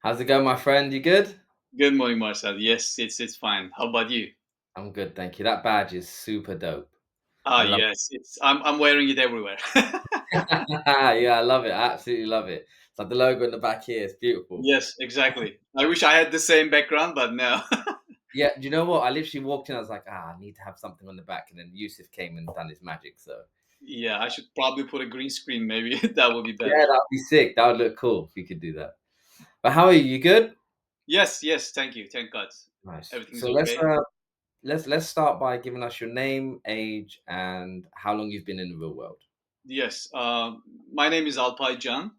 How's it going, my friend? You good? Good morning, Marcel. Yes, it's fine. How about you? I'm good, thank you. That badge is super dope. Ah, I love yes, I'm wearing it everywhere. Yeah, I love it. I absolutely love it. It's like the logo in the back here. It's beautiful. Yes, exactly. I wish I had the same background, but no. Yeah, do you know what? I literally walked in, I was like, I need to have something on the back. And then Yusuf came and done his magic. So Yeah, I should probably put a green screen. Maybe that would be better. yeah, that would be sick. That would look cool if you could do that. But how are you? You good? Yes, yes. Thank you. Thank God. Nice. Everything's So let's okay. let's start by giving us your name, age, and how long you've been in the real world. Yes. My name is Alpay Can.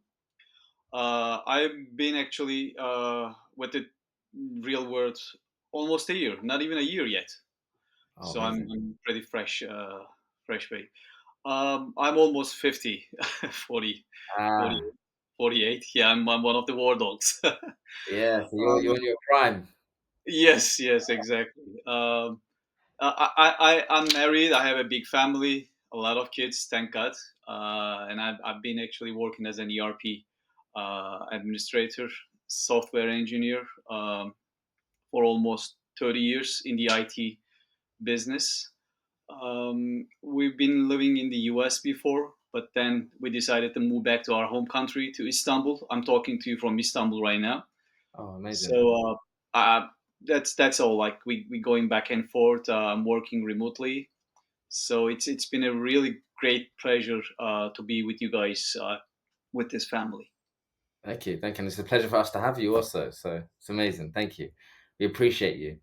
I've been actually with the real world almost a year. Not even a year yet. Oh, So I'm, amazing. I'm pretty fresh. Fresh babe. I'm almost 50, 40, 40, Ah, 48. Yeah, I'm one of the war dogs. yeah. So you're um, in your prime. yes, yes, exactly. I'm married. I have a big family, a lot of kids, thank God. And I've been actually working as an ERP administrator, software engineer for almost 30 years in the IT business. We've been living in the US before, but then we decided to move back to our home country, to Istanbul. I'm talking to you from Istanbul right now. Oh, amazing. So that's all. Like we going back and forth. I'm working remotely, so it's been a really great pleasure to be with you guys with this family. Thank you. Thank you. And it's a pleasure for us to have you also. So it's amazing. Thank you. We appreciate you.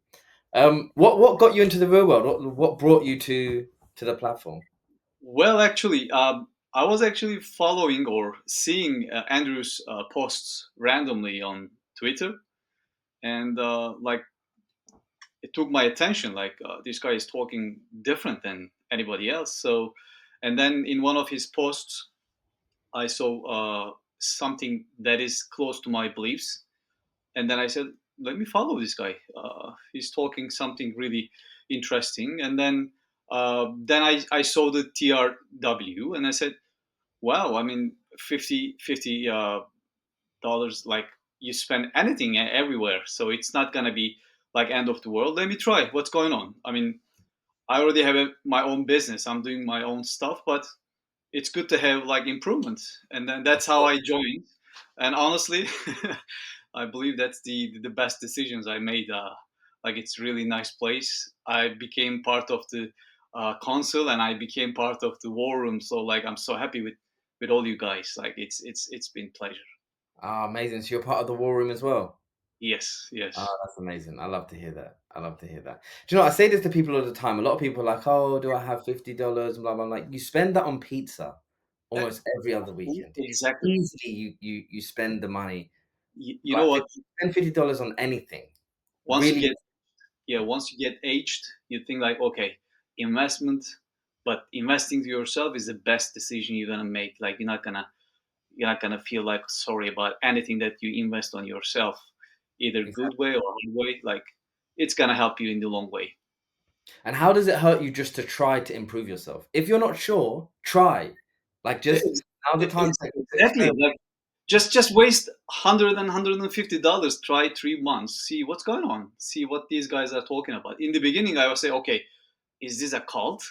What got you into the real world? What brought you to the platform? Well, actually, I was actually following or seeing Andrew's posts randomly on Twitter, and like it took my attention. Like this guy is talking different than anybody else. So, and then in one of his posts, I saw something that is close to my beliefs, and then I said, "Let me follow this guy. He's talking something really interesting." And then I saw the TRW, and I said, "Wow! I mean, 50 dollars, like you spend anything everywhere, so it's not gonna be like end of the world. Let me try. What's going on? I mean, I already have my own business. I'm doing my own stuff, but it's good to have like improvement." And then Of that's how I course. joined. And honestly, I believe that's the best decisions I made. Like it's really nice place. I became part of the council, and I became part of the war room. So like I'm so happy with all you guys. Like it's been pleasure. Ah, amazing. So you're part of the war room as well. Yes, Ah, yes. that's amazing. I love to hear that. I love to hear that. Do you know, I say this to people all the time. A lot of people are like, oh, do I have $50? Blah, blah, blah. Like, you spend that on pizza Uh, almost every other weekend. exactly. Easily, you spend the money. You know Like, what? spend $50 on anything. Once you Really, get yeah, once you get aged, you think like, okay, investment, but investing to yourself is the best decision you're gonna make. Like you're not gonna feel like sorry about anything that you invest on yourself, either good exactly. way or hard way. Like it's gonna help you in the long way. And how does it hurt you just to try to improve yourself? If you're not sure, try. Like, just Ex- now's the time to Exactly. experiment. Like just waste $150. Try 3 months. See what's going on. See what these guys are talking about. In the beginning, I would say, okay, is this a cult?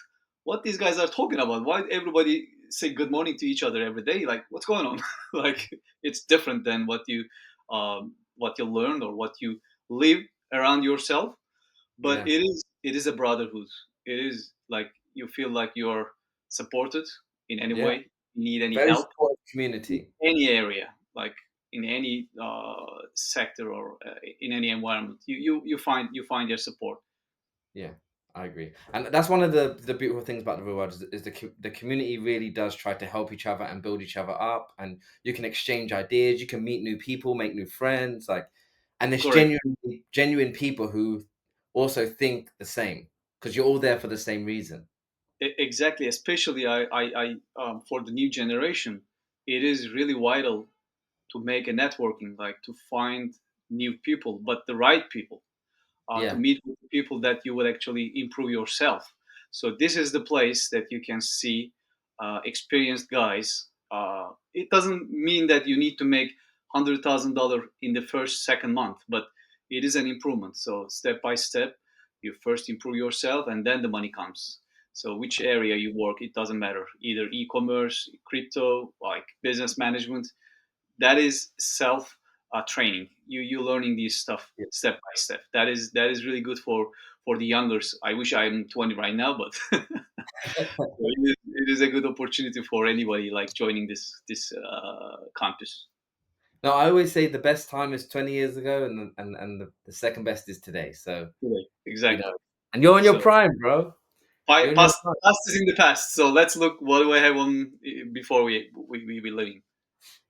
What these guys are talking about? Why everybody say good morning to each other every day? Like, what's going on? Like, it's different than what you learned or what you live around yourself. But Yeah. it is a brotherhood. It is like you feel like you're supported in any Yeah. way. You need any Very help supportive in community. any area, like in any sector or in any environment. You find their support. Yeah, I agree, and that's one of the beautiful things about the real world is the community really does try to help each other and build each other up, and you can exchange ideas, you can meet new people, make new friends, like, and there's Correct. genuine people who also think the same because you're all there for the same reason. Exactly. Especially for the new generation, it is really vital to make a networking, like to find new people, but the right people, to Yeah, meet with people that you would actually improve yourself. So this is the place that you can see experienced guys. It doesn't mean that you need to make $100,000 in the first second month, but it is an improvement. So step by step, you first improve yourself, and then the money comes. So which area you work, it doesn't matter. Either e-commerce, crypto, like business management, that is self training. You learning these stuff Yeah. step by step. That is really good for the youngers. I wish I'm 20 right now, but it is a good opportunity for anybody like joining this campus No, I always say the best time is 20 years ago, and the second best is today. So today. you Exactly. know, and you're in your So prime, bro. You're in your past prime. past is in the past. So let's look what do I have on before we living.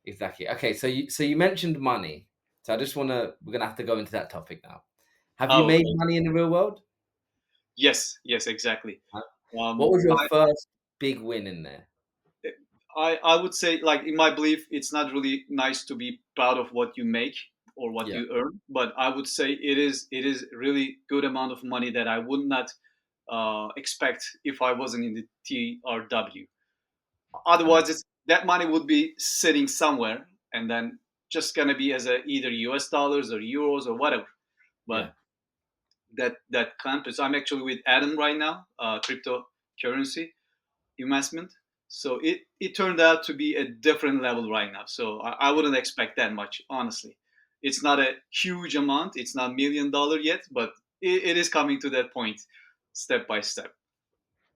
Exactly. Okay, so you mentioned money. So I just we're gonna have to go into that topic now. Have you Oh, made okay. money in the real world? Yes, exactly. Huh? What Um, was your I first big win in there? I would say, like, in my belief, it's not really nice to be proud of what you make or what Yeah. you earn, but I would say it is really good amount of money that I would not expect if I wasn't in the TRW. Uh, Otherwise, that money would be sitting somewhere and then just gonna be as either US dollars or euros or whatever. yeah. But that campus, I'm actually with Adam right now, cryptocurrency investment. So it turned out to be a different level right now. So I wouldn't expect that much, honestly. It's not a huge amount. It's not $1 million yet, but it is coming to that point, step by step.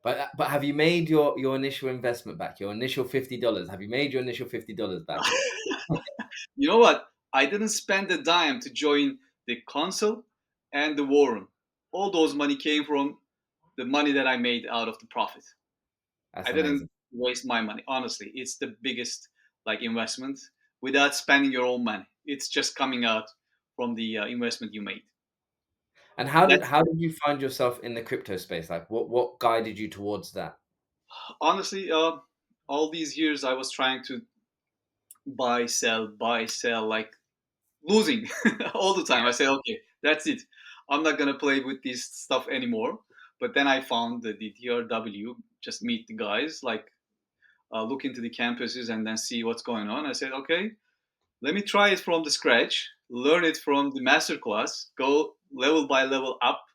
But have you made your initial investment back? Your initial $50? Have you made your initial $50 back yet? You know what? I didn't spend a dime to join the council and the war room. All those money came from the money that I made out of the profit. That's I didn't amazing. waste my money. Honestly, it's the biggest like investment without spending your own money. It's just coming out from the investment you made. And how did That's how did you find yourself in the crypto space? Like what guided you towards that? honestly, all these years I was trying to buy, sell, like losing all the time. I say, okay, that's it. I'm not gonna play with this stuff anymore. But then I found the TRW, just meet the guys, like look into the campuses and then see what's going on. I said, okay, let me try it from the scratch, learn it from the master class, go level by level up.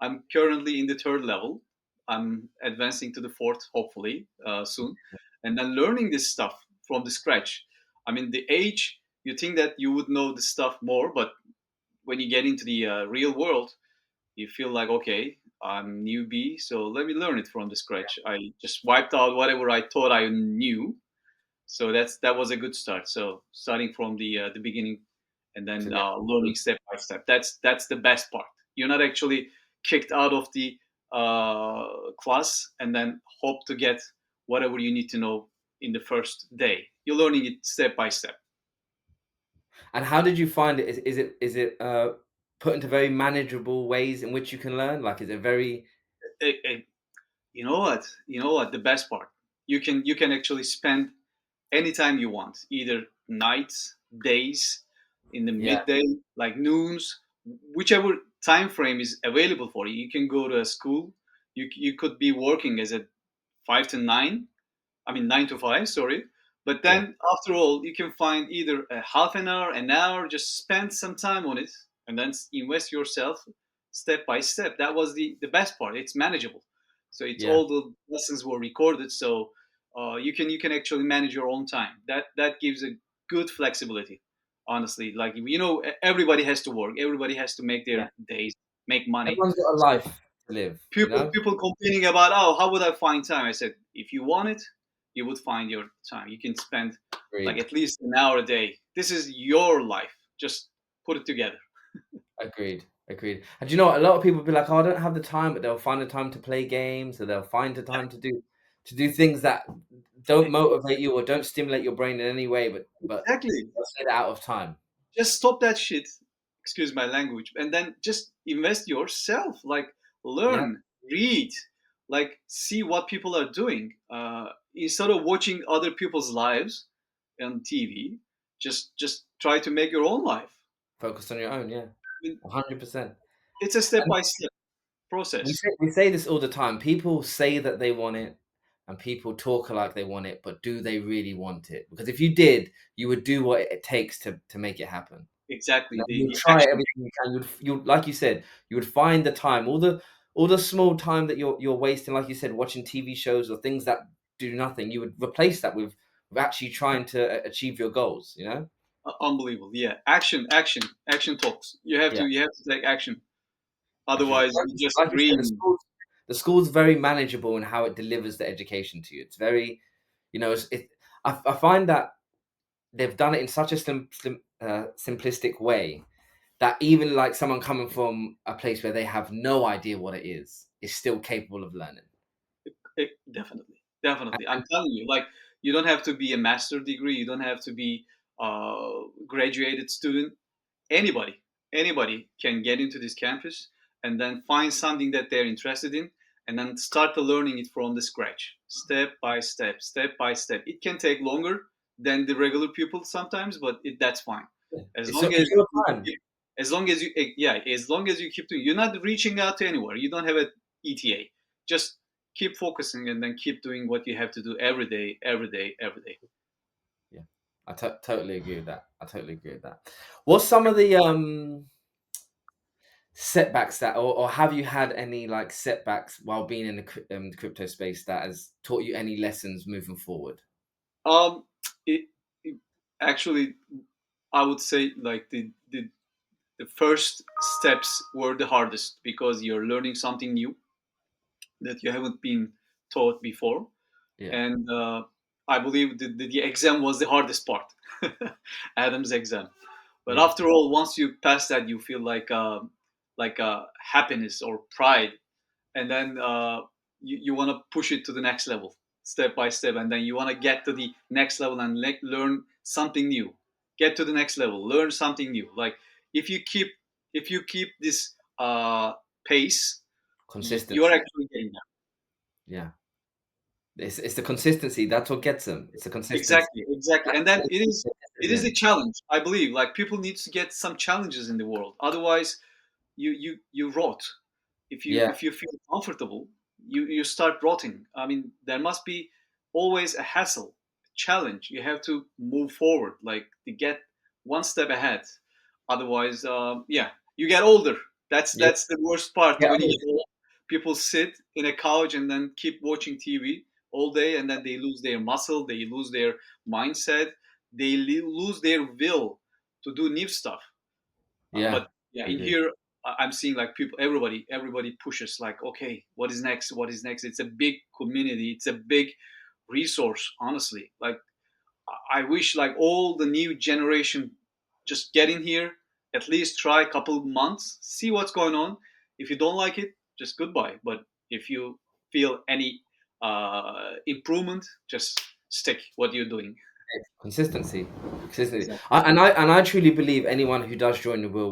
I'm currently in the third level. I'm advancing to the fourth, hopefully, soon. And then learning this stuff from the scratch. I mean, the age, you think that you would know this stuff more, but when you get into the real world, you feel like, okay, I'm newbie, so let me learn it from the scratch. I just wiped out whatever I thought I knew, so that was a good start. So starting from the beginning and then To get learning step by step, that's the best part. You're not actually kicked out of the class and then hope to get whatever you need to know in the first day. You're learning it step by step. And how did you find it? Is it put into very manageable ways in which you can learn? Like is it very You know what the best part, you can actually spend anytime you want, either nights, days, in the yeah, midday, like noons, whichever time frame is available for you. You can go to a school. You could be working as a 5 to 9. I mean 9 to 5. Sorry, but yeah. then after all, you can find either a half an hour. Just spend some time on it, and then invest yourself step by step. That was the best part. It's manageable. So it's Yeah. all the lessons were recorded. So you can actually manage your own time. That gives a good flexibility. Honestly, like everybody has to work. Everybody has to make Yeah. their days, make money. Everyone's got a So life to live, you people know? people complaining about, oh, how would I find time? I said, if you want it, you would find your time. You can spend like Agreed. at least an hour a day. This is your life. Just put it together. Agreed. Agreed. And do you know what? A lot of people be like, "Oh, I don't have the time," but they'll find the time to play games, or they'll find the time to do things that don't motivate you or don't stimulate your brain in any way, but Exactly. they'll say that out of time. Just stop that shit. Excuse my language, and then just invest yourself. Like Yeah, learn, read, like see what people are doing. Instead of watching other people's lives on TV, just try to make your own life. focus on your own. Yeah, I mean, 100%. it's a step And by step we process. say we say this all the time. People say that they want it, and people talk like they want it, but do they really want it? Because if you did, you would do what it takes to make it happen. You exactly know, you'd the try action. everything you can. You like you said, you would find the time, all the small time that you're wasting, like you said, watching TV shows or things that do nothing. You would replace that with actually trying to achieve your goals. You know? Unbelievable. Yeah, action talks. Yeah. You have to take action. Action. Otherwise, you just Like you said, dream. the school's very manageable in how it delivers the education to you. It's very, I find that they've done it in such a simplistic way that even like someone coming from a place where they have no idea what it is still capable of learning. Definitely, definitely. I'm And telling you, like you don't have to be a master degree. You don't have to be graduated student. Anybody, anybody can get into this campus and then find something that they're interested in, and then start the learning it from the scratch, step by step, step by step. It can take longer than the regular people sometimes, but that's fine. As it's long it's as your you time. keep, as long as you yeah, as long as you keep doing, you're not reaching out to anywhere. You don't have a ETA. Just keep focusing and then keep doing what you have to do every day, every day, every day. Yeah, totally agree with that. I totally agree with that. What's some of the setbacks that, or have you had any like setbacks while being in the crypto space that has taught you any lessons moving forward? Um, it, it actually, I would say like the first steps were the hardest because you're learning something new that you haven't been taught before, Yeah, and I believe the exam was the hardest part, Adam's exam. But yeah, after all, once you pass that, you feel like happiness or pride, and then you want to push it to the next level step by step, and then you want to get to the next level and learn something new, get to the next level, learn something new. Like if you keep if you keep this pace, you are consistency. actually getting there. Yeah, it's the consistency that's what gets them. It's the consistency. Exactly, exactly. That's And then the it is a discipline. challenge, I believe. Like people need to get some challenges in the world, otherwise you rot. Yeah, If you feel comfortable, you start rotting. I mean, there must be always a hassle, challenge. You have to move forward, like to get one step ahead. Otherwise, yeah, you get older. yeah, That's the worst part. yeah. When you get old, people sit in a couch and then keep watching TV all day, and then they lose their muscle, they lose their mindset, they lose their will to do new stuff. Yeah, But yeah, I in agree. here, I'm seeing like people, everybody pushes like, okay, what is next? What is next? It's a big community. It's a big resource. Honestly, like I wish like all the new generation just get in here, at least try a couple months, see what's going on. If you don't like it, just goodbye. But if you feel any improvement, just stick what you're doing. Consistency, consistency. Exactly. I truly believe anyone who does join the real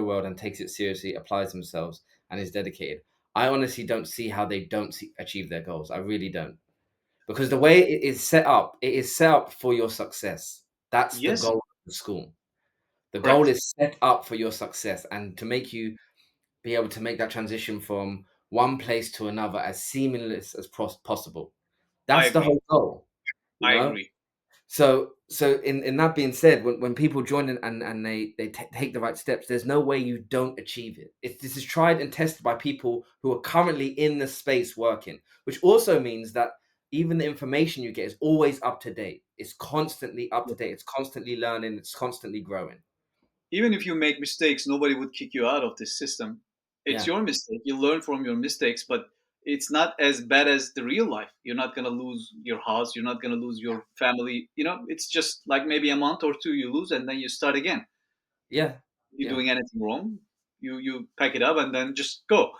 world, and takes it seriously, applies themselves, and is dedicated. I honestly don't see how they don't achieve their goals. I really don't, because the way it is set up for your success. That's the Yes, goal of the school. The goal correct. is set up for your success and to make you be able to make that transition from one place to another as seamless as possible. I That's the agree. whole goal, you I know? agree. So in that being said, when people join in and they take the right steps, there's no way you don't achieve it. This is tried and tested by people who are currently in the space working, which also means that even the information you get is always up to date. It's constantly up to date. It's constantly learning. It's constantly growing. Even if you make mistakes, nobody would kick you out of this system. It's Yeah, your mistake. You learn from your mistakes, but it's not as bad as the real life. You're not gonna lose your house. You're not gonna lose your family. You know, it's just like maybe a month or two you lose, and then you start again. yeah, If you're yeah. doing anything wrong, you pack it up and then just go.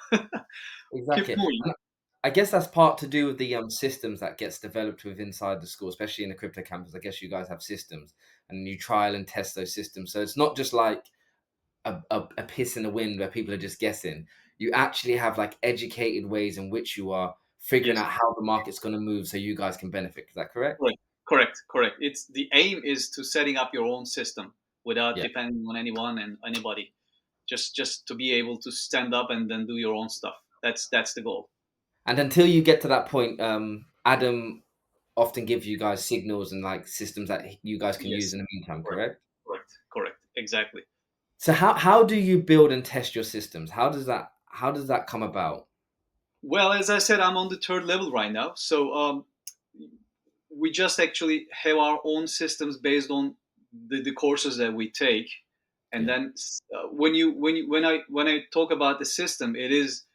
Keep Exactly. moving. And I guess that's part to do with the systems that gets developed with inside the school, especially in the crypto campus. I guess you guys have systems and you trial and test those systems. So it's not just like a piss in the wind where people are just guessing. You actually have like educated ways in which you are figuring Yes, out how the market's going to move so you guys can benefit. Is that correct? correct, correct, correct. It's the aim is to setting up your own system without Yeah. depending on anyone and anybody. Just to be able to stand up and then do your own stuff. That's the goal. And until you get to that point, Adam often give you guys signals and like systems that you guys can use Yes, in the meantime, correct, correct? correct, exactly. So how do you build and test your systems? How does that come about? Well, as I said, I'm on the third level right now, so we just actually have our own systems based on the courses that we take, and Yeah, then when I talk about the system, it is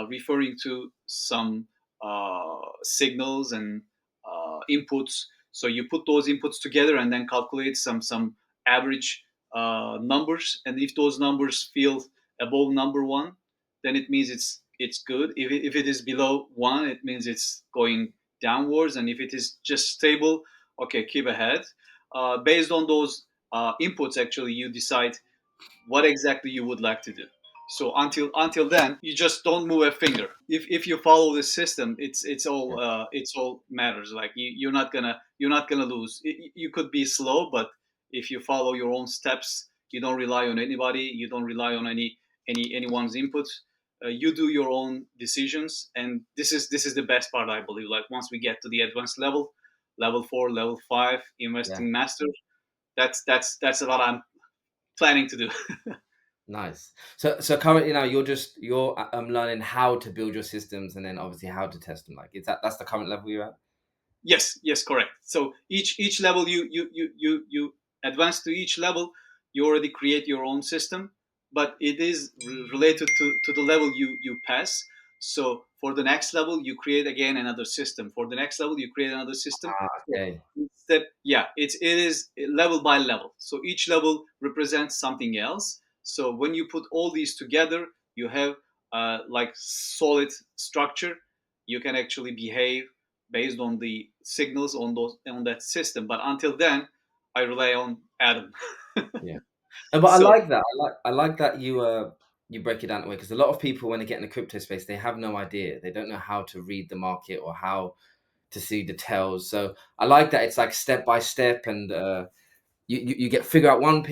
referring to some signals and inputs. So you put those inputs together and then calculate some average numbers, and if those numbers feel above number one, then it means it's good. If it is below one, it means it's going downwards, and if it is just stable, okay, keep ahead. Based on those inputs, actually, you decide what exactly you would like to do. So until then, you just don't move a finger. If you follow the system, yeah, it's all matters. Like you're not gonna lose. You could be slow, but if you follow your own steps, you don't rely on anybody. You don't rely on anyone's input. You do your own decisions, and this is the best part, I believe. Like once we get to the advanced level, level four, level five, yeah. investing master. That's what I'm planning to do. Nice. So currently now you're learning how to build your systems and then obviously how to test them. Like that's the current level you're at? Yes, yes, correct. So each level you advance to each level, you already create your own system, but it is related to the level you pass. So for the next level, you create again another system. For the next level, you create another system. Ah, So okay. instead, yeah, it is level by level. So each level represents something else. So when you put all these together, you have like solid structure. You can actually behave based on the signals on that system. But until then, I rely on Adam. Yeah. But I So like that. I like that you break it down that way because a lot of people when they get in the crypto space, they have no idea. They don't know how to read the market or how to see the tells. So I like that it's like step by step and you get figure out one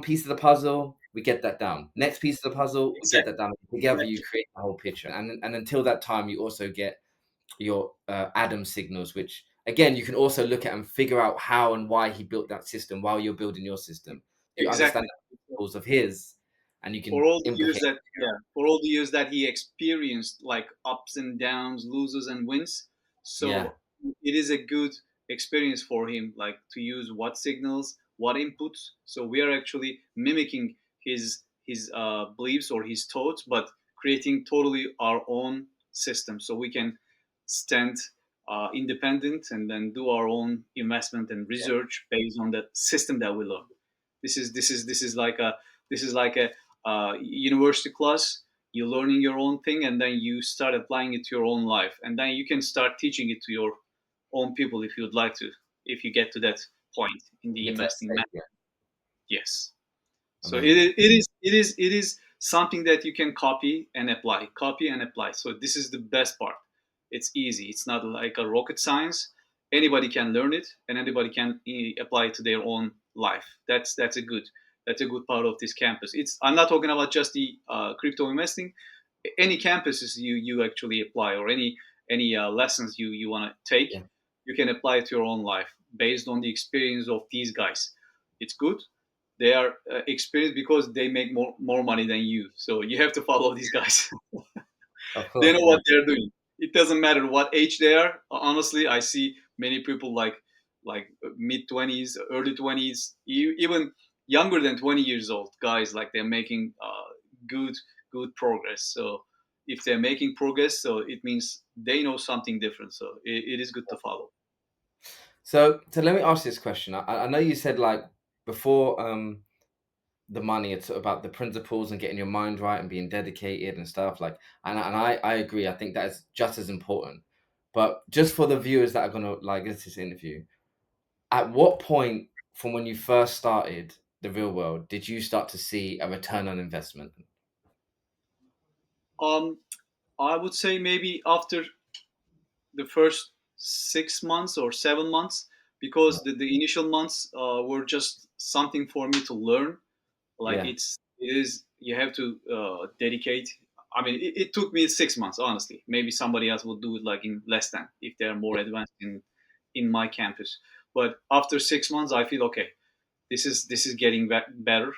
piece of the puzzle, we get that down. Next piece of the puzzle, we get exactly, that down. Together you exactly, create the whole picture. And until that time you also get your Adam signals, which again you can also look at and figure out how and why he built that system while you're building your system. You understand exactly. the principles of his, and you For can all the years implicate. that yeah, for all the years that he experienced like ups and downs, losses and wins, Yeah, so it is a good experience for him, like to use what signals, what inputs. So we are actually mimicking his beliefs or his thoughts, but creating totally our own system, so we can stand independent and then do our own investment and yeah, research based on that system that we learn. This is like a university class. You're learning your own thing, and then you start applying it to your own life, and then you can start teaching it to your own people if you'd like to, if you get to that point in you the get to that investing. stage. Yeah, Yes. So amazing. it is something that you can copy and apply. So this is the best part. It's easy. It's not like a rocket science. Anybody can learn it, and anybody can apply it to their own life. That's a good part of this campus. I'm not talking about just the crypto investing. Any campuses you actually apply, or any lessons you want to take, Yeah, you can apply it to your own life based on the experience of these guys. It's good. They are experienced because they make more money than you, so you have to follow these guys. of They course. know Yeah, what they're doing. It doesn't matter what age they are. Honestly, I see many people like mid 20s, early 20s, even younger than 20 years old guys, like they're making good good progress. So if they're making progress, so it means they know something different, so it is good to follow. so let me ask this question. I know you said like before the money, it's about the principles and getting your mind right and being dedicated and stuff like, and I agree. I think that is just as important. But just for the viewers that are gonna like this interview, at what point from when you first started the real world did you start to see a return on investment? um I would say maybe after the first 6 months or 7 months, Yeah, because the initial months were just something for me to learn. Like yeah, it is, you have to dedicate. I mean, it took me 6 months, honestly. Maybe somebody else would do it like in less than if they're more Yeah, advanced in my campus. But after 6 months, I feel okay. This is getting better.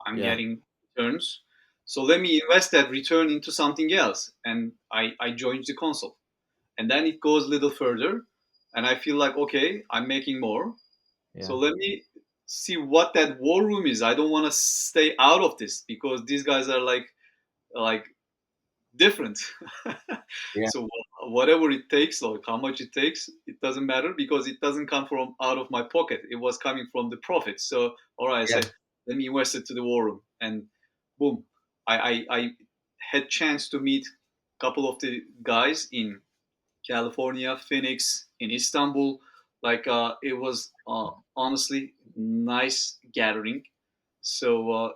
I'm yeah, getting returns. So let me invest that return into something else. And I joined the console. And then it goes a little further. And I feel like, okay, I'm making more. yeah, So let me see what that war room is. I don't want to stay out of this because these guys are like different. yeah, So whatever it takes, like how much it takes, it doesn't matter because it doesn't come from out of my pocket. It was coming from the profit. So all right, I yeah. said, let me invest it to the war room, and boom, I had chance to meet a couple of the guys in California, Phoenix, in Istanbul. Like it was honestly nice gathering. So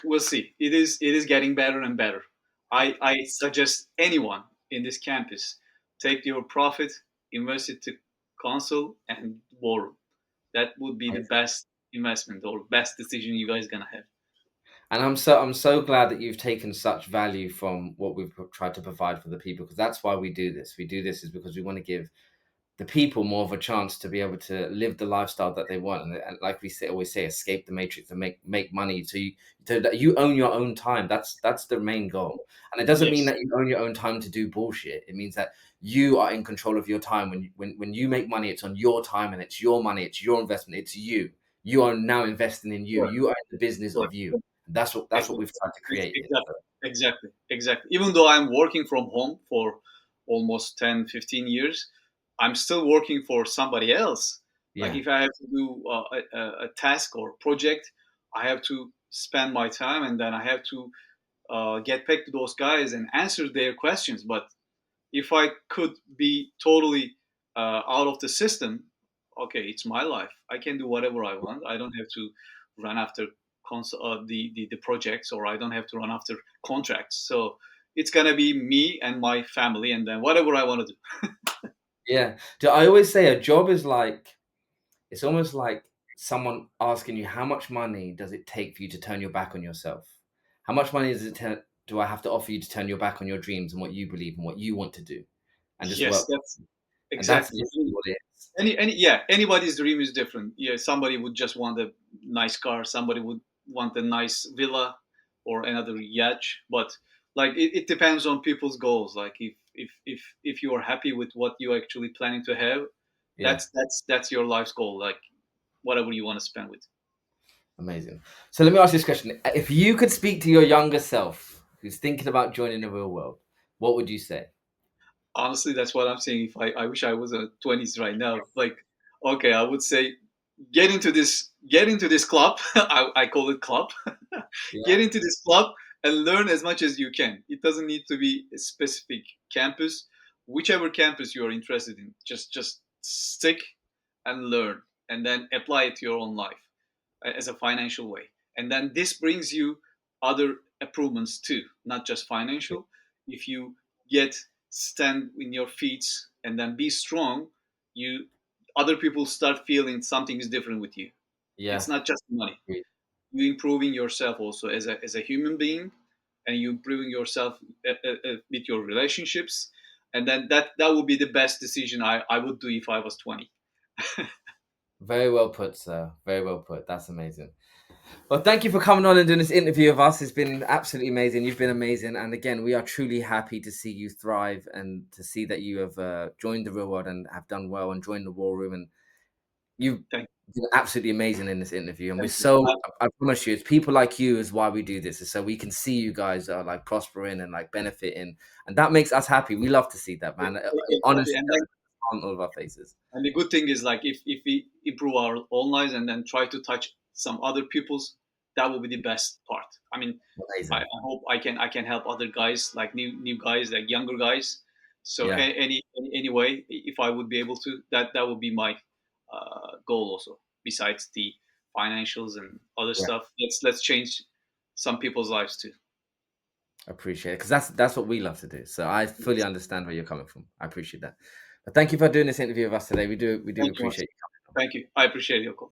we'll see. It is getting better and better. I suggest anyone in this campus take your profit, invest it to console and war. That would be the best investment or best decision you guys gonna have. And I'm so glad that you've taken such value from what we've tried to provide for the people, because that's why we do this. We do this is because we want to give the people more of a chance to be able to live the lifestyle that they want, and like we say, always say, escape the matrix and make money. So that you own your own time. That's the main goal, and it doesn't mean Yes, that you own your own time to do bullshit. It means that you are in control of your time. When you make money, it's on your time and it's your money. It's your investment. It's you. You are now investing in you. sure, You are in the business sure. of you. That's what Exactly. we've tried to create here. Exactly. So, Exactly. Even though I'm working from home for almost 10, 15 years, I'm still working for somebody else. Like yeah, if I have to do a task or project, I have to spend my time and then I have to get back to those guys and answer their questions. But if I could be totally out of the system, okay, it's my life. I can do whatever I want. I don't have to run after the projects, or I don't have to run after contracts. So it's gonna be me and my family, and then whatever I want to do. yeah. So I always say a job is like, it's almost like someone asking you, how much money does it take for you to turn your back on yourself? How much money do I have to offer you to turn your back on your dreams and what you believe and what you want to do and just Yes, work? that's And that's exactly. literally what it is. Yeah, anybody's dream is different. Yeah, somebody would just want a nice car, somebody would want a nice villa or another yacht. But like it depends on people's goals. Like if you are happy with what you're actually planning to have, Yeah, that's your life's goal. Like whatever you want to spend with. amazing. So let me ask you this question. If you could speak to your younger self who's thinking about joining the real world, what would you say? Honestly, that's what I'm saying. If I wish I was a 20s right now. Like, okay, I would say get into this club. I call it club. Get Yeah, into this club and learn as much as you can. It doesn't need to be a specific campus. Whichever campus you are interested in, just stick and learn, and then apply it to your own life as a financial way. And then this brings you other improvements too, not just financial. If you get stand in your feet and then be strong, you other people start feeling something is different with you. yeah, It's not just money. You improving yourself also as a human being, and you improving yourself with your relationships, and then that would be the best decision I would do if I was 20. very well put, sir. Very well put. That's amazing. Well, thank you for coming on and doing this interview with us. It's been absolutely amazing. You've been amazing. And again, we are truly happy to see you thrive and to see that you have joined the real world and have done well and joined the war room. And you've thank, been absolutely amazing in this interview. And we're thank you. so, I promise you, it's people like you is why we do this. Is so we can see you guys are like prospering and like benefiting. And that makes us happy. We love to see that, man. Exactly. Honestly, And on all of our faces. the good thing is like if we improve our own lives and then try to touch some other people's, that will be the best part. I mean, I Amazing. hope I can help other guys, like new guys, like younger guys. So Yeah. any way, if I would be able to, that would be my goal also. Besides the financials and other Yeah. stuff, let's change some people's lives too. Appreciate it, because that's what we love to do. So I fully Yes. understand where you're coming from. I appreciate that. But thank you for doing this interview with us today. We do Thank you much. appreciate you coming on. Thank you. I appreciate your call.